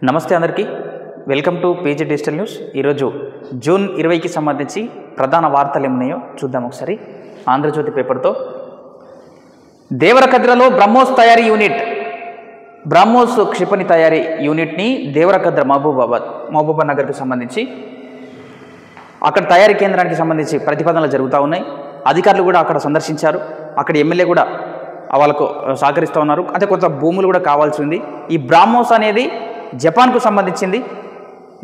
నమస్తే అందరికీ welcome to page digital news. ఈరోజు జూన్ 20కి సంబంధించి ప్రధాన వార్తలు ఏమున్నాయో చూద్దాం ఒకసారి. ఆంధ్రజ్యోతి పేపర్తో దేవరకద్రలో బ్రహ్మోస్ యూనిట్ బ్రహ్మోస్ క్షిపణి తయారీ యూనిట్ని దేవరకద్ర మహబూబా నగర్కి సంబంధించి అక్కడ తయారీ కేంద్రానికి సంబంధించి ప్రతిపాదనలు జరుగుతూ ఉన్నాయి. అధికారులు కూడా అక్కడ సందర్శించారు. అక్కడ ఎమ్మెల్యే కూడా వాళ్ళకు సహకరిస్తూ ఉన్నారు. అంటే కొంత భూములు కూడా కావాల్సి ఉంది. ఈ బ్రహ్మోస్ అనేది జపాన్కు సంబంధించింది.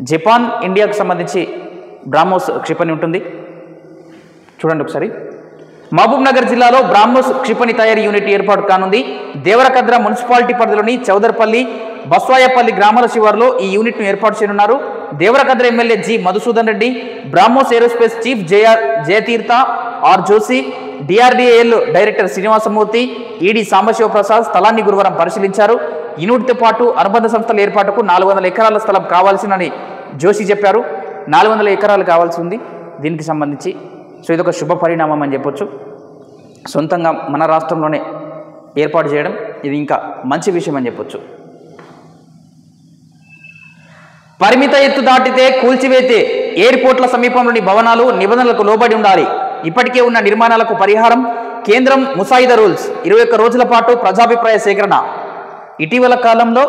జపాన్ ఇండియాకు సంబంధించి బ్రహ్మోస్ క్షిపణి ఉంటుంది. చూడండి ఒకసారి. మహబూబ్ నగర్ జిల్లాలో బ్రహ్మోస్ క్షిపణి తయారీ యూనిట్ ఏర్పాటు కానుంది. దేవరకద్ర మున్సిపాలిటీ పరిధిలోని చౌదర్పల్లి, బస్వాయపల్లి గ్రామాల శివారులో ఈ యూనిట్ను ఏర్పాటు చేయనున్నారు. Devarakadra MLA G Madhusudan Reddy, BrahMos aerospace chief Jayateertha R Joshi, DRDL director Srinivasamurthy, ED Sambasivaprasad స్థలాన్ని గురువారం పరిశీలించారు. యూనిట్తో పాటు అనుబంధ సంస్థల ఏర్పాటుకు 400 ఎకరాల స్థలం కావాల్సిందని జోషి చెప్పారు. 400 ఎకరాలు కావాల్సి ఉంది దీనికి సంబంధించి. సో ఇదొక శుభ పరిణామం అని చెప్పొచ్చు. సొంతంగా మన రాష్ట్రంలోనే ఏర్పాటు చేయడం ఇది ఇంకా మంచి విషయం అని చెప్పొచ్చు. పరిమిత ఎత్తు దాటితే కూల్చివేతే ఎయిర్పోర్ట్ల సమీపంలోని భవనాలు నిబంధనలకు లోబడి ఉండాలి. ఇప్పటికే ఉన్న నిర్మాణాలకు పరిహారం. కేంద్రం ముసాయిదా రూల్స్. 21 రోజుల పాటు ప్రజాభిప్రాయ సేకరణ. ఇటీవల కాలంలో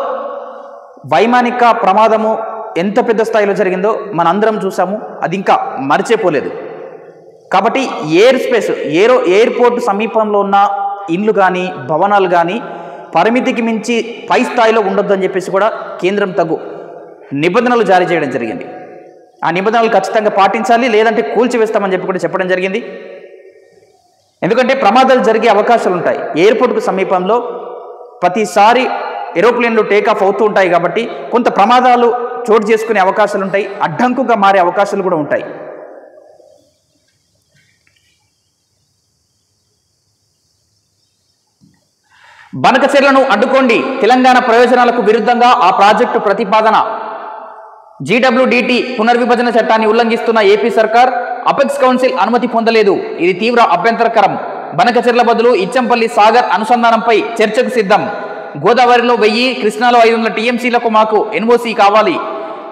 వైమానిక ప్రమాదము ఎంత పెద్ద స్థాయిలో జరిగిందో మనందరం చూసాము. అది ఇంకా మరిచిపోలేదు. కాబట్టి ఎయిర్పోర్ట్ సమీపంలో ఉన్న ఇండ్లు కానీ భవనాలు కానీ పరిమితికి మించి పై స్థాయిలో ఉండొద్దు అని చెప్పేసి కూడా కేంద్రం తగు నిబంధనలు జారీ చేయడం జరిగింది. ఆ నిబంధనలు ఖచ్చితంగా పాటించాలి, లేదంటే కూల్చివేస్తామని చెప్పి కూడా చెప్పడం జరిగింది. ఎందుకంటే ప్రమాదాలు జరిగే అవకాశాలు ఉంటాయి. ఎయిర్పోర్ట్కు సమీపంలో ప్రతిసారి ఏరోప్లేన్లు టేకాఫ్ అవుతూ ఉంటాయి. కాబట్టి కొంత ప్రమాదాలు చోటు చేసుకునే అవకాశాలు ఉంటాయి, అడ్డంకుగా మారే అవకాశాలు కూడా ఉంటాయి. బనకచెర్లను అడ్డుకోండి. తెలంగాణ ప్రయోజనాలకు విరుద్ధంగా ఆ ప్రాజెక్టు ప్రతిపాదన. జీడబ్ల్యూడిటి పునర్విభజన చట్టాన్ని ఉల్లంఘిస్తున్న ఏపీ సర్కార్ అపెక్స్ కౌన్సిల్ అనుమతి పొందలేదు. ఇది తీవ్ర అభ్యంతరకరం. బనకచెర్ల బదులు ఇచ్చంపల్లి సాగర్ అనుసంధానంపై చర్చకు సిద్ధం. గోదావరిలో 1000, కృష్ణాలో 500 టీఎంసీలకు మాకు ఎన్ఓసీ కావాలి.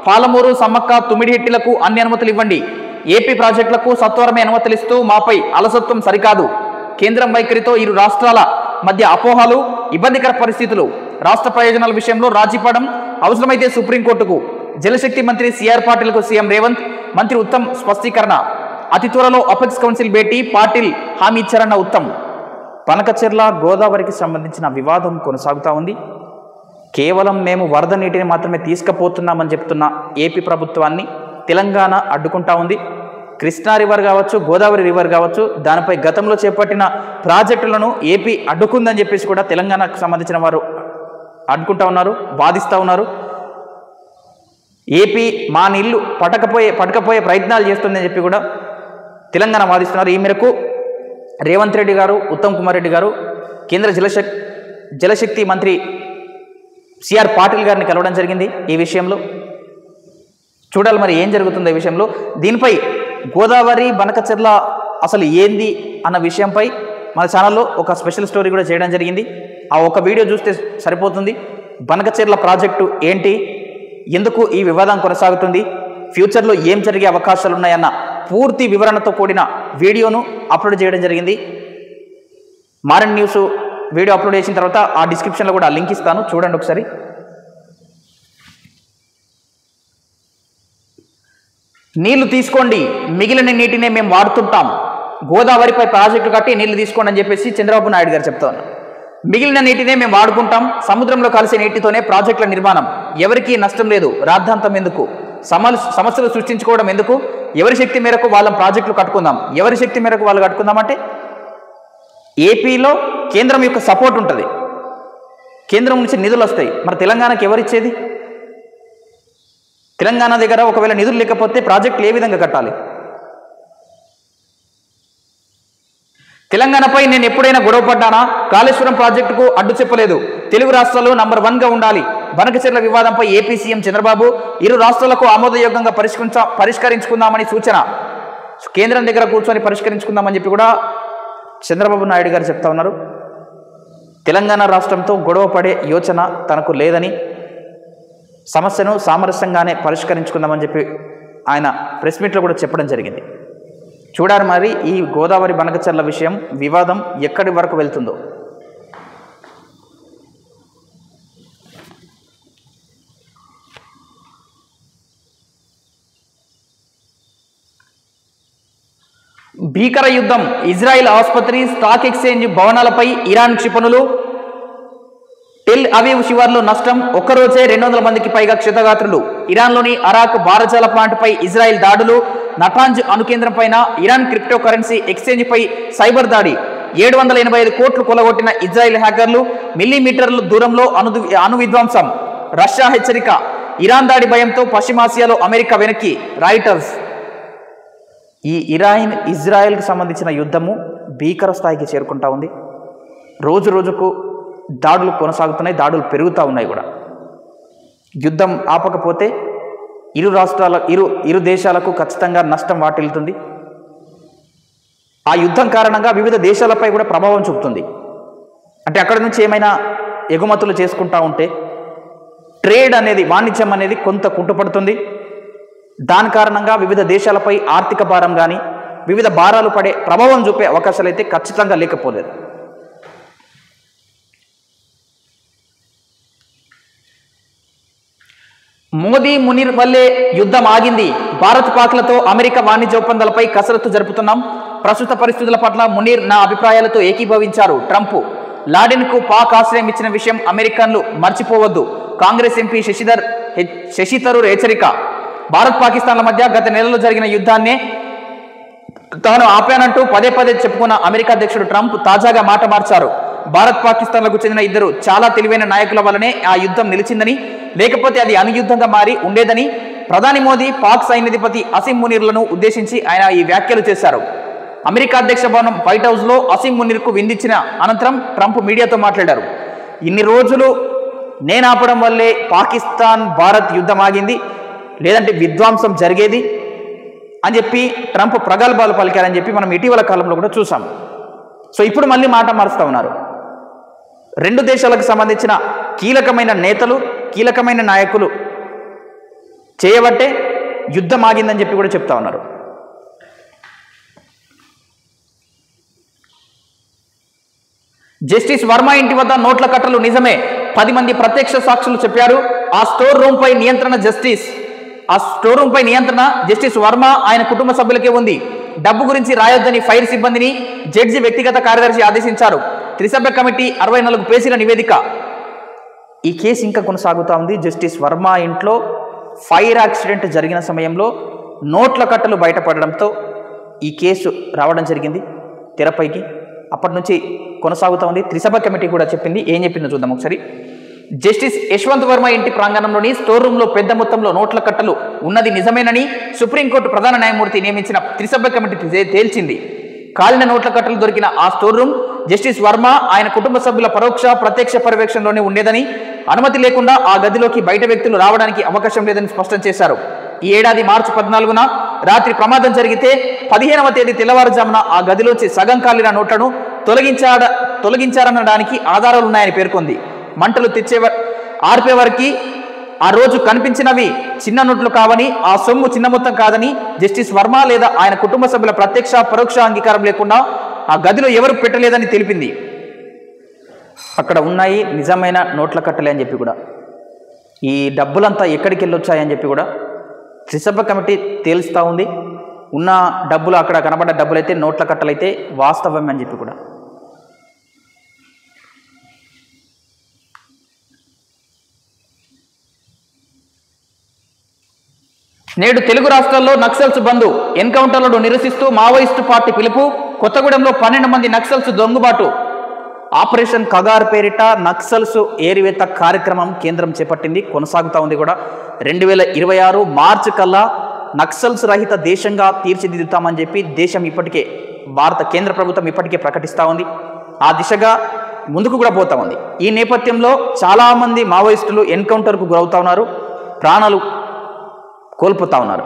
పాలమూరు, సమ్మక్క, తుమ్మిడిహెట్టిలకు అన్ని అనుమతులు ఇవ్వండి. ఏపీ ప్రాజెక్టులకు సత్వరమే అనుమతులిస్తూ మాపై అలసత్వం సరికాదు. కేంద్రం వైఖరితో ఇరు రాష్ట్రాల మధ్య అపోహలు, ఇబ్బందికర పరిస్థితులు. రాష్ట్ర ప్రయోజనాల విషయంలో రాజీపడం, అవసరమైతే సుప్రీంకోర్టుకు. జలశక్తి మంత్రి సిఆర్ పాటిల్కు సీఎం రేవంత్, మంత్రి ఉత్తమ్ స్పష్టీకరణ. అతి త్వరలో అపెక్స్ కౌన్సిల్ భేటీ, పాటిల్ హామీ ఇచ్చారన్న ఉత్తమ్. బనకచెర్ల గోదావరికి సంబంధించిన వివాదం కొనసాగుతూ ఉంది. కేవలం మేము వరద నీటిని మాత్రమే తీసుకుపోతున్నామని చెప్తున్న ఏపీ ప్రభుత్వాన్ని తెలంగాణ అడ్డుకుంటా ఉంది. కృష్ణా రివర్ కావచ్చు, గోదావరి రివర్ కావచ్చు, దానిపై గతంలో చేపట్టిన ప్రాజెక్టులను ఏపీ అడ్డుకుందని చెప్పేసి కూడా తెలంగాణకు సంబంధించిన వారు అడ్డుకుంటా ఉన్నారు, వాదిస్తూ ఉన్నారు. ఏపీ మా నీళ్లు పట్టకపోయే ప్రయత్నాలు చేస్తుందని చెప్పి కూడా తెలంగాణ వాదిస్తున్నారు. ఈ మేరకు రేవంత్ రెడ్డి గారు, ఉత్తమ్ కుమార్ రెడ్డి గారు కేంద్ర జలశక్తి మంత్రి సిఆర్ పాటిల్ గారిని కలవడం జరిగింది. ఈ విషయంలో చూడాలి మరి ఏం జరుగుతుందో ఈ విషయంలో. దీనిపై గోదావరి, బనకచెర్ల అసలు ఏంది అన్న విషయంపై మన ఛానల్లో ఒక స్పెషల్ స్టోరీ కూడా చేయడం జరిగింది. ఆ ఒక వీడియో చూస్తే సరిపోతుంది. బనకచెర్ల ప్రాజెక్టు ఏంటి, ఎందుకు ఈ వివాదం కొనసాగుతుంది, ఫ్యూచర్లో ఏం జరిగే అవకాశాలు ఉన్నాయన్న పూర్తి వివరణతో కూడిన వీడియోను అప్లోడ్ చేయడం జరిగింది. మారన్ న్యూస్ వీడియో అప్లోడ్ చేసిన తర్వాత ఆ డిస్క్రిప్షన్లో కూడా లింక్ ఇస్తాను, చూడండి ఒకసారి. నీళ్లు తీసుకోండి, మిగిలిన నీటినే మేము వాడుతుంటాం. గోదావరిపై ప్రాజెక్టు కట్టి నీళ్లు తీసుకోండి అని చెప్పేసి చంద్రబాబు నాయుడు గారు చెప్తా ఉన్నారు. మిగిలిన నీటినే మేము వాడుకుంటాం. సముద్రంలో కలిసే నీటితోనే ప్రాజెక్టుల నిర్మాణం. ఎవరికీ నష్టం లేదు. రాద్ధాంతం ఎందుకు? సమస్యలు సృష్టించుకోవడం ఎందుకు? ఎవరి శక్తి మేరకు వాళ్ళ ప్రాజెక్టులు కట్టుకుందాం. ఎవరి శక్తి మేరకు వాళ్ళు కట్టుకుందామంటే ఏపీలో కేంద్రం యొక్క సపోర్ట్ ఉంటుంది, కేంద్రం నుంచి నిధులు వస్తాయి. మరి తెలంగాణకి ఎవరిచ్చేది? తెలంగాణ దగ్గర ఒకవేళ నిధులు లేకపోతే ప్రాజెక్టులు ఏ విధంగా కట్టాలి? తెలంగాణపై నేను ఎప్పుడైనా గొడవపడ్డానా? కాళేశ్వరం ప్రాజెక్టుకు అడ్డు చెప్పలేదు. తెలుగు రాష్ట్రాలు నంబర్ 1గా ఉండాలి. బనకచెర్ల వివాదంపై ఏపీ సీఎం చంద్రబాబు, ఇరు రాష్ట్రాలకు ఆమోదయోగ్యంగా పరిష్కరించుకుందామని సూచన. కేంద్రం దగ్గర కూర్చొని పరిష్కరించుకుందామని చెప్పి కూడా చంద్రబాబు నాయుడు గారు చెప్తా ఉన్నారు. తెలంగాణ రాష్ట్రంతో గొడవ పడే యోచన తనకు లేదని సమస్యను సామరస్యంగానే పరిష్కరించుకుందామని చెప్పి ఆయన ప్రెస్ మీట్లో కూడా చెప్పడం జరిగింది. చూడాలి మరి ఈ గోదావరి బనకచెర్ల విషయం వివాదం ఎక్కడి వరకు వెళ్తుందో. భీకర యుద్ధం, ఇజ్రాయిల్ ఆసుపత్రి, స్టాక్ ఎక్స్చేంజ్ భవనాలపై ఇరాన్ క్షిపణులు, టెల్ అవీవ్ శివార్లో నష్టం, ఒక్కరోజే 200 మందికి పైగా క్షతగాత్రులు, ఇరాన్లోని అరాక్ భారజాల ప్లాంట్పై ఇజ్రాయిల్ దాడులు, నటాంజ్ అణుకేంద్రం పైన ఇరాన్ క్రిప్టో కరెన్సీ ఎక్స్చేంజ్ పై సైబర్ దాడి, 785 కోట్లు కొలగొట్టిన ఇజ్రాయిల్ హ్యాకర్లు, మిల్లీమీటర్ల దూరంలో అణు విధ్వంసం, రష్యా హెచ్చరిక, ఇరాన్ దాడి భయంతో పశ్చిమాసియాలో అమెరికా వెనక్కి, రాయిటర్స్. ఈ ఇజ్రాయెల్కి సంబంధించిన యుద్ధము భీకర స్థాయికి చేరుకుంటా ఉంది. రోజు రోజుకు దాడులు కొనసాగుతున్నాయి, దాడులు పెరుగుతూ ఉన్నాయి కూడా. యుద్ధం ఆపకపోతే ఇరు దేశాలకు ఖచ్చితంగా నష్టం వాటిల్లుతుంది. ఆ యుద్ధం కారణంగా వివిధ దేశాలపై కూడా ప్రభావం చూపుతుంది. అంటే అక్కడి నుంచి ఏమైనా ఎగుమతులు చేసుకుంటా ఉంటే ట్రేడ్ అనేది, వాణిజ్యం అనేది కొంత కుంటుపడుతుంది. దాని కారణంగా వివిధ దేశాలపై ఆర్థిక భారం కానీ వివిధ భారాలు పడే ప్రభావం చూపే అవకాశాలు అయితే ఖచ్చితంగా లేకపోలేదు. మోదీ మునీర్ వల్లే యుద్ధం ఆగింది, భారత్ పాక్లతో అమెరికా వాణిజ్య ఒప్పందాలపై కసరత్తు జరుపుతున్నాం, ప్రస్తుత పరిస్థితుల పట్ల మునీర్ నా అభిప్రాయాలతో ఏకీభవించారు ట్రంప్, లాడెన్కు పాక్ ఆశ్రయం ఇచ్చిన విషయం అమెరికన్లు మర్చిపోవద్దు, కాంగ్రెస్ ఎంపీ శశి థరూర్ హెచ్చరిక. భారత్ పాకిస్తాన్ల మధ్య గత నెలలో జరిగిన యుద్ధాన్నే తాను ఆపానంటూ పదే పదే చెప్పుకున్న అమెరికా అధ్యక్షుడు ట్రంప్ తాజాగా మాట మార్చారు. భారత్ పాకిస్తాన్లకు చెందిన ఇద్దరు చాలా తెలివైన నాయకుల వల్లనే ఆ యుద్ధం నిలిచిందని, లేకపోతే అది అనుయుద్ధంగా మారి ఉండేదని ప్రధాని మోదీ పాక్ సైన్యాధిపతి అసీం మునీర్లను ఉద్దేశించి ఆయన ఈ వ్యాఖ్యలు చేశారు. అమెరికా అధ్యక్ష భవనం వైట్ హౌస్లో అసీం మునీర్కు విందించిన అనంతరం ట్రంప్ మీడియాతో మాట్లాడారు. ఇన్ని రోజులు నేను ఆపడం వల్లే పాకిస్తాన్ భారత్ యుద్ధం ఆగింది, లేదంటే విధ్వంసం జరిగేది అని చెప్పి ట్రంప్ ప్రగల్భాలు పలికారని చెప్పి మనం ఇటీవల కాలంలో కూడా చూసాం. సో ఇప్పుడు మళ్ళీ మాట మారుస్తూ ఉన్నారు. రెండు దేశాలకు సంబంధించిన కీలకమైన నేతలు, కీలకమైన నాయకులు చేయబట్టే యుద్ధం ఆగిందని చెప్పి కూడా చెప్తా ఉన్నారు. జస్టిస్ వర్మ ఇంటి వద్ద నోట్ల కట్టలు నిజమే, 10 మంది ప్రత్యక్ష సాక్షులు చెప్పారు. ఆ స్టోర్ రూమ్ పై నియంత్రణ జస్టిస్ వర్మ ఆయన కుటుంబ సభ్యులకే ఉంది. డబ్బు గురించి రాయొద్దని ఫైర్ సిబ్బందిని జడ్జి వ్యక్తిగత కార్యదర్శి ఆదేశించారు. త్రిసభ్య కమిటీ 64 పేజీల నివేదిక. ఈ కేసు ఇంకా కొనసాగుతూ ఉంది. జస్టిస్ వర్మ ఇంట్లో ఫైర్ యాక్సిడెంట్ జరిగిన సమయంలో నోట్ల కట్టలు బయటపడడంతో ఈ కేసు రావడం జరిగింది తెరపైకి. అప్పటి నుంచి కొనసాగుతూ ఉంది. త్రిసభ కమిటీ కూడా చెప్పింది. ఏం చెప్పిందో చూద్దాం ఒకసారి. జస్టిస్ యశ్వంత్ వర్మ ఇంటి ప్రాంగణంలోని స్టోర్ రూమ్లో పెద్ద మొత్తంలో నోట్ల కట్టలు ఉన్నది నిజమేనని సుప్రీంకోర్టు ప్రధాన న్యాయమూర్తి నియమించిన త్రిసభ్య కమిటీ తేల్చింది. కాలిన నోట్ల కట్టలు దొరికిన ఆ స్టోర్ రూమ్ జస్టిస్ వర్మ ఆయన కుటుంబ సభ్యుల పరోక్ష ప్రత్యక్ష పర్యవేక్షణలోనే ఉండేదని, అనుమతి లేకుండా ఆ గదిలోకి బయట వ్యక్తులు రావడానికి అవకాశం లేదని స్పష్టం చేశారు. ఈ ఏడాది మార్చి 14న రాత్రి ప్రమాదం జరిగితే 15వ తేదీ తెల్లవారుజామున ఆ గదిలోంచి సగం కాలిన నోట్లను తొలగించారనడానికి ఆధారాలున్నాయని పేర్కొంది. మంటలు ఆర్పేవారికి ఆ రోజు కనిపించినవి చిన్న నోట్లు కావని, ఆ సొమ్ము చిన్న మొత్తం కాదని, జస్టిస్ వర్మ లేదా ఆయన కుటుంబ సభ్యుల ప్రత్యక్ష పరోక్ష అంగీకారం లేకుండా ఆ గదిలో ఎవరు పెట్టలేదని తెలిపింది. అక్కడ ఉన్నాయి నిజమైన నోట్ల కట్టలే అని చెప్పి కూడా, ఈ డబ్బులంతా ఎక్కడికి వెళ్ళొచ్చాయని చెప్పి కూడా త్రిసభ్య కమిటీ తేల్స్తూ ఉంది. ఉన్న డబ్బులు, అక్కడ కనబడ్డ డబ్బులైతే నోట్ల కట్టలైతే వాస్తవం అని చెప్పి కూడా. నేడు తెలుగు రాష్ట్రాల్లో నక్సల్స్ బంద్, ఎన్కౌంటర్లను నిరసిస్తూ మావోయిస్టు పార్టీ పిలుపు. కొత్తగూడెంలో 12 మంది నక్సల్స్ దొంగబాటు. ఆపరేషన్ కగార్ పేరిట నక్సల్స్ ఏరివేత కార్యక్రమం కేంద్రం చేపట్టింది, కొనసాగుతూ ఉంది కూడా. 2026 మార్చి కల్లా నక్సల్స్ రహిత దేశంగా తీర్చిదిద్దుతామని చెప్పి దేశం ఇప్పటికే, భారత కేంద్ర ప్రభుత్వం ఇప్పటికే ప్రకటిస్తూ ఉంది. ఆ దిశగా ముందుకు కూడా పోతా ఉంది. ఈ నేపథ్యంలో చాలామంది మావోయిస్టులు ఎన్కౌంటర్కు గురవుతా ఉన్నారు, ప్రాణాలు కోల్పోతా ఉన్నారు.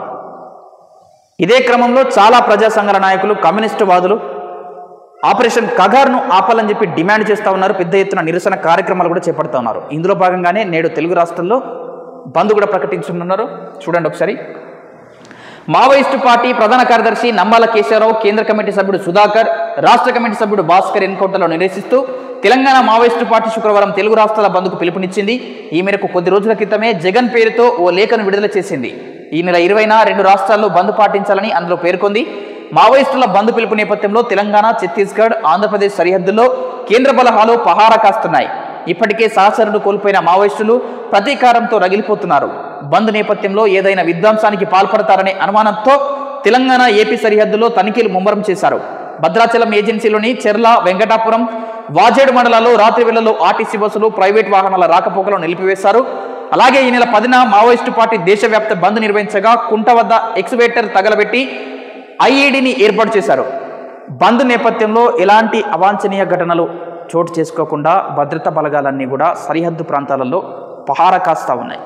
ఇదే క్రమంలో చాలా ప్రజా సంఘాల నాయకులు, కమ్యూనిస్టు వాదులు ఆపరేషన్ కగార్ను ఆపాలని చెప్పి డిమాండ్ చేస్తూ ఉన్నారు. పెద్ద ఎత్తున నిరసన కార్యక్రమాలు కూడా చేపడుతూ ఉన్నారు. ఇందులో భాగంగానే నేడు తెలుగు రాష్ట్రాల్లో బంద్ కూడా ప్రకటించనున్నారు. చూడండి ఒకసారి. మావోయిస్టు పార్టీ ప్రధాన కార్యదర్శి నంబాల కేశవరావు, కేంద్ర కమిటీ సభ్యుడు సుధాకర్, రాష్ట్ర కమిటీ సభ్యుడు భాస్కర్ ఎన్కౌంటర్లో నిరసిస్తూ తెలంగాణ మావోయిస్టు పార్టీ శుక్రవారం తెలుగు రాష్ట్రాల బంద్కు పిలుపునిచ్చింది. ఈ మేరకు కొద్ది రోజుల క్రితమే జగన్ పేరుతో ఓ లేఖను విడుదల చేసింది. ఈ నెల 20న 2 రాష్ట్రాల్లో బంద్ పాటించాలని అందులో పేర్కొంది. మావోయిస్టుల బంద్ పిలుపు నేపథ్యంలో తెలంగాణ, ఛత్తీస్గఢ్, ఆంధ్రప్రదేశ్ సరిహద్దుల్లో కేంద్ర బలగాలు పహారా కాస్తున్నాయి. ఇప్పటికే సహచరుడు కోల్పోయిన మావోయిస్టులు ప్రతీకారంతో రగిలిపోతున్నారు. బంద్ నేపథ్యంలో ఏదైనా విధ్వంసానికి పాల్పడతారనే అనుమానంతో తెలంగాణ, ఏపీ సరిహద్దులో తనిఖీలు ముమ్మరం చేశారు. భద్రాచలం ఏజెన్సీలోని చెర్ల, వెంకటాపురం, వాజేడు మండలాల్లో రాత్రి వేళల్లో ఆర్టీసీ బస్సులు, ప్రైవేట్ వాహనాల రాకపోకలను నిలిపివేశారు. అలాగే ఈ నెల 10న మావోయిస్టు పార్టీ దేశవ్యాప్త బంద్ నిర్వహించగా కుంట వద్ద ఎక్స్వేటర్ తగలబెట్టి ఐఈడీని ఏర్పాటు చేశారు. బంద్ నేపథ్యంలో ఎలాంటి అవాంఛనీయ ఘటనలు చోటు చేసుకోకుండా భద్రతా బలగాలన్నీ కూడా సరిహద్దు ప్రాంతాలలో పహారా కాస్తా ఉన్నాయి.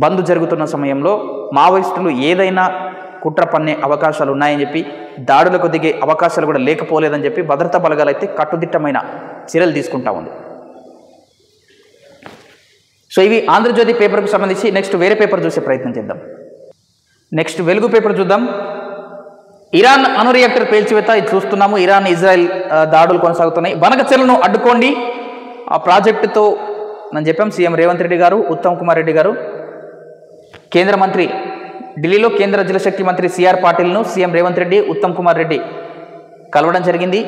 బంద్ జరుగుతున్న సమయంలో మావోయిస్టులు ఏదైనా కుట్ర పన్నే అవకాశాలు ఉన్నాయని చెప్పి, దాడులకు దిగే అవకాశాలు కూడా లేకపోలేదని చెప్పి భద్రతా బలగాలు అయితే కట్టుదిట్టమైన చర్యలు తీసుకుంటా ఉంది. సో ఇవి ఆంధ్రజ్యోతి పేపర్కి సంబంధించి. నెక్స్ట్ వేరే పేపర్ చూసే ప్రయత్నం చేద్దాం. నెక్స్ట్ వెలుగు పేపర్ చూద్దాం. ఇరాన్ అణు రియాక్టర్ పేల్చివేత ఇది చూస్తున్నాము. ఇరాన్, ఇజ్రాయెల్ దాడులు కొనసాగుతున్నాయి. బనకచెర్లను అడ్డుకోండి ఆ ప్రాజెక్టుతో నేను చెప్పాం. సీఎం రేవంత్ రెడ్డి గారు, ఉత్తమ్ కుమార్ రెడ్డి గారు, కేంద్ర మంత్రి ఢిల్లీలో కేంద్ర జలశక్తి మంత్రి సిఆర్ పాటిల్ను సీఎం రేవంత్ రెడ్డి, ఉత్తమ్ కుమార్ రెడ్డి కలవడం జరిగింది.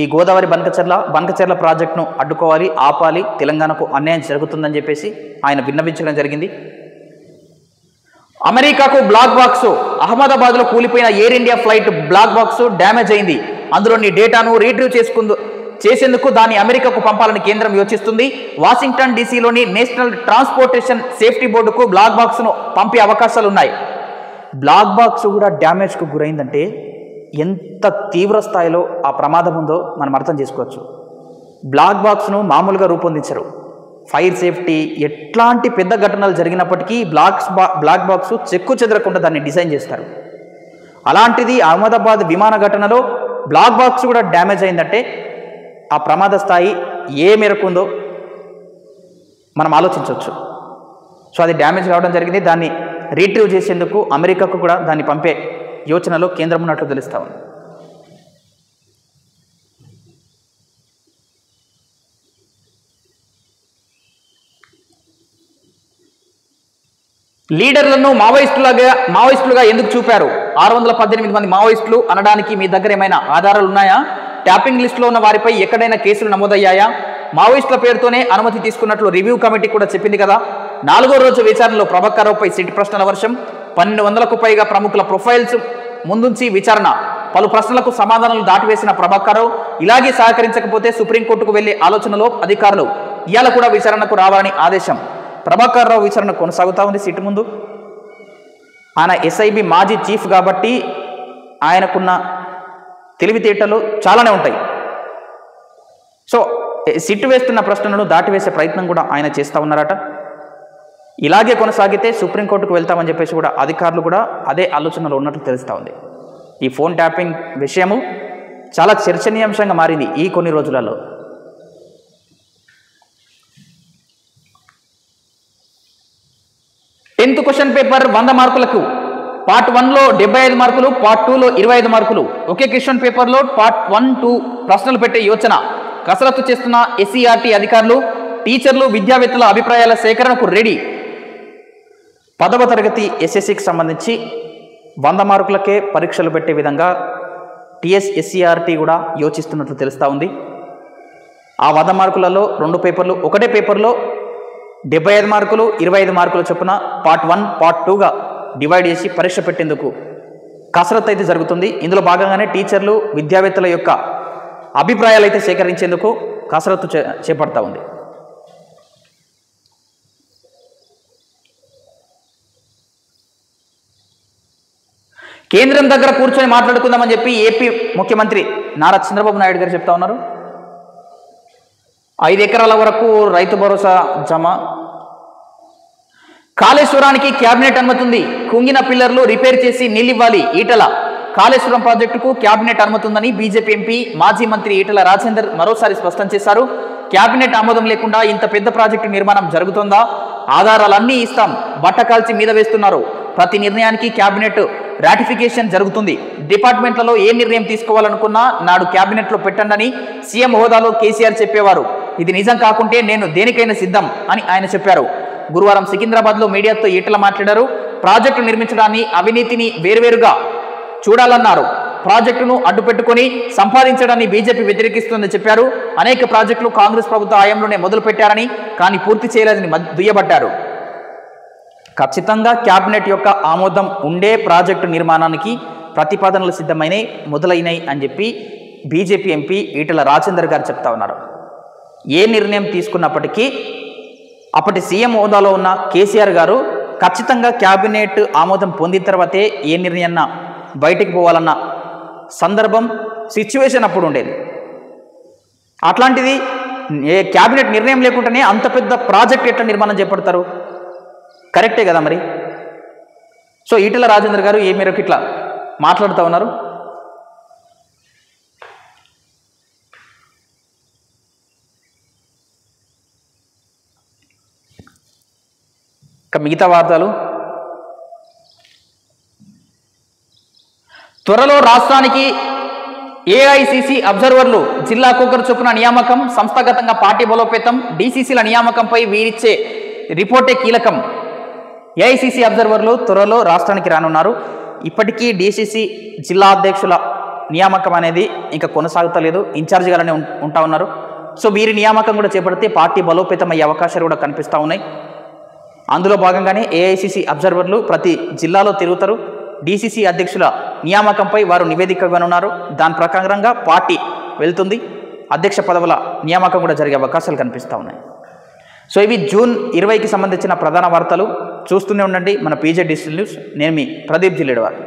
ఈ గోదావరి బనకచెర్ల ప్రాజెక్టును అడ్డుకోవాలి, ఆపాలి, తెలంగాణకు అన్యాయం జరుగుతుందని చెప్పేసి ఆయన విన్నవించడం జరిగింది. అమెరికాకు బ్లాక్ బాక్స్. అహ్మదాబాద్లో కూలిపోయిన Air India flight black box damage అయింది. అందులోని డేటాను రీట్రీవ్ చేసేందుకు దాన్ని అమెరికాకు పంపాలని కేంద్రం యోచిస్తుంది. వాషింగ్టన్ డీసీలోని నేషనల్ ట్రాన్స్పోర్టేషన్ సేఫ్టీ బోర్డుకు బ్లాక్ బాక్స్ను పంపే అవకాశాలు ఉన్నాయి. బ్లాక్ బాక్స్ కూడా డ్యామేజ్కు గురైందంటే ఎంత తీవ్ర స్థాయిలో ఆ ప్రమాదం ఉందో మనం అర్థం చేసుకోవచ్చు. బ్లాక్ బాక్స్ను మామూలుగా రూపొందించరు. ఫైర్ సేఫ్టీ ఎట్లాంటి పెద్ద ఘటనలు జరిగినప్పటికీ బ్లాక్ బాక్స్ చెక్కు చెదరకుండా దాన్ని డిజైన్ చేస్తారు. అలాంటిది అహ్మదాబాద్ విమాన ఘటనలో బ్లాక్ బాక్స్ కూడా డ్యామేజ్ అయిందంటే ఆ ప్రమాద స్థాయి ఏ మేరకు ఉందో మనం ఆలోచించవచ్చు. సో అది డ్యామేజ్ కావడం జరిగింది. దాన్ని రీట్రీవ్ చేసేందుకు అమెరికాకు కూడా దాన్ని పంపే యోచనలో కేంద్రం ఉన్నట్లు తెలుస్తా ఉంది. లీడర్లను మావోయిస్టులుగా ఎందుకు చూపారు? 618 మంది మావోయిస్టులు అనడానికి మీ దగ్గర ఏమైనా ఆధారాలు ఉన్నాయా? ట్యాపింగ్ లిస్టులో ఉన్న వారిపై ఎక్కడైనా కేసులు నమోదయ్యాయా? మావోయిస్టుల పేరుతోనే అనుమతి తీసుకున్నట్లు రివ్యూ కమిటీ కూడా చెప్పింది కదా. 4వ రోజు విచారణలో ప్రభాకర్ రావుపై సిట్ ప్రశ్నల వర్షం. 1200కు పైగా ప్రముఖుల ప్రొఫైల్స్ ముందుంచి విచారణ. పలు ప్రశ్నలకు సమాధానాలు దాటివేసిన ప్రభాకర్ రావు ఇలాగే సహకరించకపోతే సుప్రీంకోర్టుకు వెళ్లే ఆలోచనలో అధికారులు. ఇవాళ కూడా విచారణకు రావాలని ఆదేశం. ప్రభాకర్ రావు విచారణ కొనసాగుతూ ఉంది సిట్ ముందు. ఆయన ఎస్ఐబి మాజీ చీఫ్ కాబట్టి ఆయనకున్న తెలివితేటలు చాలానే ఉంటాయి. సో సిట్ వేస్తున్న ప్రశ్నలను దాటివేసే ప్రయత్నం కూడా ఆయన చేస్తూ ఉన్నారట. ఇలాగే కొనసాగితే సుప్రీంకోర్టుకు వెళ్తామని చెప్పేసి కూడా అధికారులు కూడా అదే ఆలోచనలో ఉన్నట్లు తెలుస్తూ ఉంది. ఈ ఫోన్ ట్యాపింగ్ విషయము చాలా చర్చనీయాంశంగా మారింది ఈ కొన్ని రోజులలో. టెన్త్ క్వశ్చన్ పేపర్ 100 మార్కులకు. పార్ట్ 1లో 75 మార్కులు, పార్ట్ 2లో 25 మార్కులు. ఒకే క్వశ్చన్ పేపర్లో పార్ట్ 1, 2 ప్రశ్నలు పెట్టే యోచన. కసరత్తు చేస్తున్న ఎస్సీఆర్టీ అధికారులు, టీచర్లు, విద్యావేత్తల అభిప్రాయాల సేకరణకు రెడీ. 10వ తరగతి ఎస్ఎస్సికి సంబంధించి 100 మార్కులకే పరీక్షలు పెట్టే విధంగా ఎస్సీఆర్టీ కూడా యోచిస్తున్నట్లు తెలుస్తూ ఉంది. ఆ 100 మార్కులలో 2 పేపర్లు, ఒకటే పేపర్లో 75 మార్కులు, 25 మార్కుల చొప్పున పార్ట్ 1, పార్ట్ 2గా డివైడ్ చేసి పరీక్ష పెట్టేందుకు కసరత్తు అయితే జరుగుతుంది. ఇందులో భాగంగానే టీచర్లు, విద్యావేత్తల యొక్క అభిప్రాయాలు అయితే సేకరించేందుకు కసరత్తు చేపడతా ఉంది. కేంద్రం దగ్గర కూర్చొని మాట్లాడుకుందామని చెప్పి ఏపీ ముఖ్యమంత్రి నారా చంద్రబాబు నాయుడు గారు చెప్తా ఉన్నారు. 5 ఎకరాల వరకు రైతు భరోసా జమ. కాళేశ్వరానికి క్యాబినెట్ అనుమతి ఉంది. కుంగిన పిల్లర్లు రిపేర్ చేసి నీళ్ళివ్వాలి. ఈటల. కాళేశ్వరం ప్రాజెక్టుకు క్యాబినెట్ అనుమతి ఉందని బీజేపీ ఎంపీ, మాజీ మంత్రి ఈటల రాజేందర్ మరోసారి స్పష్టం చేశారు. కేబినెట్ ఆమోదం లేకుండా ఇంత పెద్ద ప్రాజెక్టు నిర్మాణం జరుగుతుందా? ఆధారాలన్నీ ఇస్తాం, బట్టకాల్చి మీద వేస్తున్నారు. ప్రతి నిర్ణయానికి కేబినెట్ రాటిఫికేషన్ జరుగుతుంది. డిపార్ట్మెంట్లలో ఏ నిర్ణయం తీసుకోవాలనుకున్నా నాడు కేబినెట్లో పెట్టండి సీఎం హోదాలో కేసీఆర్ చెప్పేవారు. ఇది నిజం కాకుంటే నేను దేనికైనా సిద్ధం అని ఆయన చెప్పారు. గురువారం సికింద్రాబాద్లో మీడియాతో ఈటల మాట్లాడారు. ప్రాజెక్టు నిర్మించడాన్ని, అవినీతిని వేర్వేరుగా చూడాలన్నారు. ప్రాజెక్టును అడ్డుపెట్టుకుని సంపాదించడాన్ని బీజేపీ వ్యతిరేకిస్తుందని చెప్పారు. అనేక ప్రాజెక్టులు కాంగ్రెస్ ప్రభుత్వ హయాంలోనే మొదలు పెట్టారని, కానీ పూర్తి చేయలేదని దుయ్యబట్టారు. ఖచ్చితంగా కేబినెట్ యొక్క ఆమోదం ఉండే ప్రాజెక్టు నిర్మాణానికి ప్రతిపాదనలు సిద్ధమైనవి, మొదలైనవి అని చెప్పి బీజేపీ ఎంపీ ఈటల రాజేందర్ గారు చెప్తా ఉన్నారు. ఏ నిర్ణయం తీసుకున్నప్పటికీ అప్పటి సీఎం హోదాలో ఉన్న కేసీఆర్ గారు ఖచ్చితంగా కేబినెట్ ఆమోదం పొందిన తర్వాతే ఏ నిర్ణయాన్న బయటికి పోవాలన్న సందర్భం, సిచ్యువేషన్ అప్పుడు ఉండేది. అట్లాంటిది కేబినెట్ నిర్ణయం లేకుండానే అంత పెద్ద ప్రాజెక్ట్ ఎట్లా నిర్మాణం చేపడతారు? కరెక్టే కదా మరి. సో ఈటల రాజేందర్ గారు ఏ మేరకు ఇట్లా మాట్లాడుతూ ఉన్నారు? ఇక మిగతా వార్తలు. త్వరలో రాష్ట్రానికి ఏఐసిసి అబ్జర్వర్లు జిల్లాకొకరు చొప్పున నియామకం, సంస్థాగతంగా పార్టీ బలోపేతం, డీసీసీల నియామకంపై వీరిచ్చే రిపోర్టే కీలకం. ఏఐసిసి అబ్జర్వర్లు త్వరలో రాష్ట్రానికి రానున్నారు. ఇప్పటికీ డీసీసీ జిల్లా అధ్యక్షుల నియామకం అనేది ఇంకా కొనసాగుతలేదు, ఇన్ఛార్జిగానే ఉంటా ఉన్నారు. సో వీరి నియామకం కూడా చేపడితే పార్టీ బలోపేతం అయ్యే అవకాశాలు కూడా కనిపిస్తూ ఉన్నాయి. అందులో భాగంగానే ఏఐసిసి అబ్జర్వర్లు ప్రతి జిల్లాలో తిరుగుతారు. డీసీసీ అధ్యక్షుల నియామకంపై వారు నివేదిక ఇవ్వనున్నారు. దాని ప్రకారంగా పార్టీ వెళ్తుంది. అధ్యక్ష పదవుల నియామకం కూడా జరిగే అవకాశాలు కనిపిస్తూ ఉన్నాయి. సో ఇవి జూన్ 20కి సంబంధించిన ప్రధాన వార్తలు. చూస్తూనే ఉండండి మన పీజే డిజిటల్ న్యూస్. నేను మీ ప్రదీప్ జిల్లేడవారు.